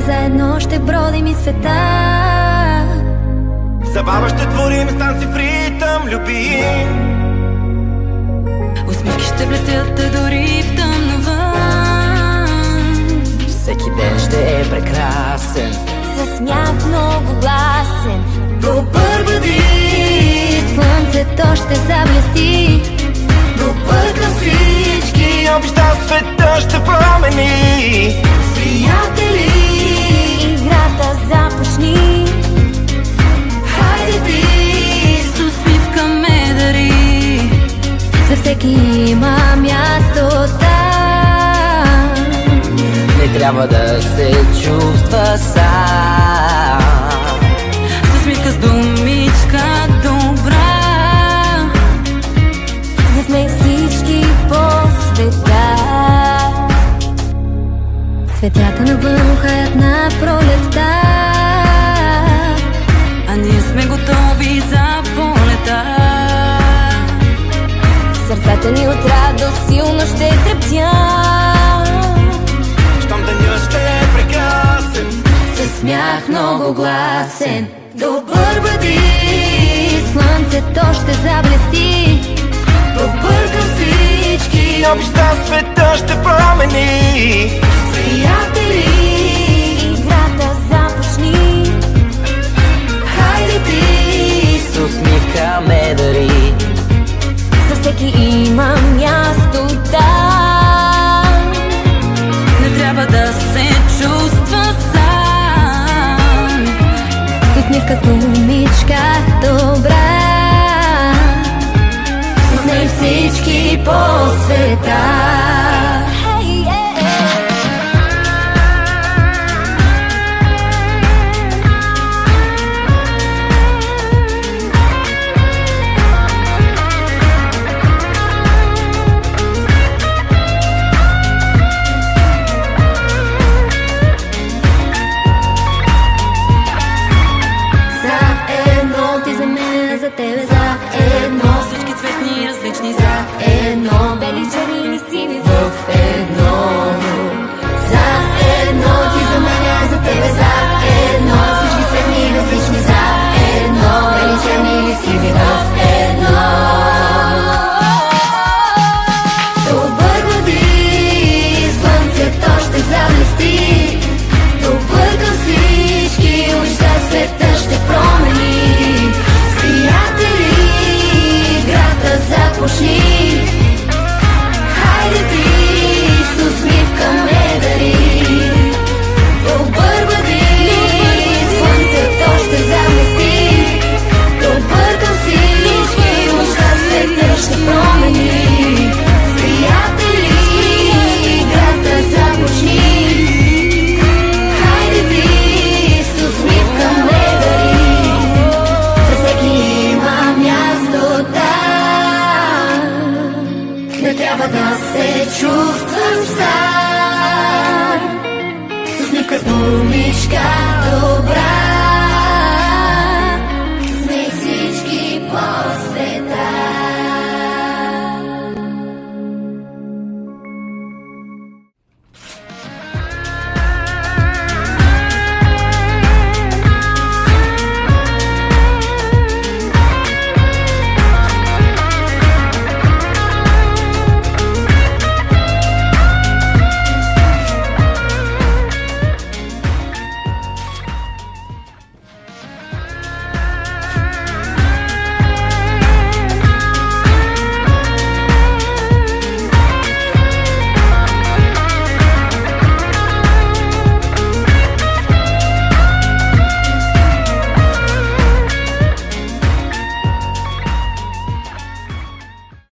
заедно ще бродим и света. Забава ще творим станци в ритъм любим. Усмивки ще блестят дори в тъмно вън. Всеки ден ще е прекрасен, Със смях много гласен. Добър бъди, слънцето ще заблести. Добър към всички, обеща света ще промени. Приятели, играта започни. Хайде ти, с усмивка ме дари. За всеки има място там. не трябва да се чувства сам. С усмивка, с думичка добра. За смех всички по света. Цветята навън хаят на пролетта, а ние сме готови за полета. Сърцата ни от радост силно ще трептят. Щом денят ще е прекрасен, Със смях много гласен. Добър бъди, слънцето ще заблести. Добър към всички, обеща света ще промени. приятели, играта започни. Хайде ти, С усмивка ме дари. за всеки има място там. Не трябва да се чувства сам. С усмивка, с думичка добра. С нея всички по света.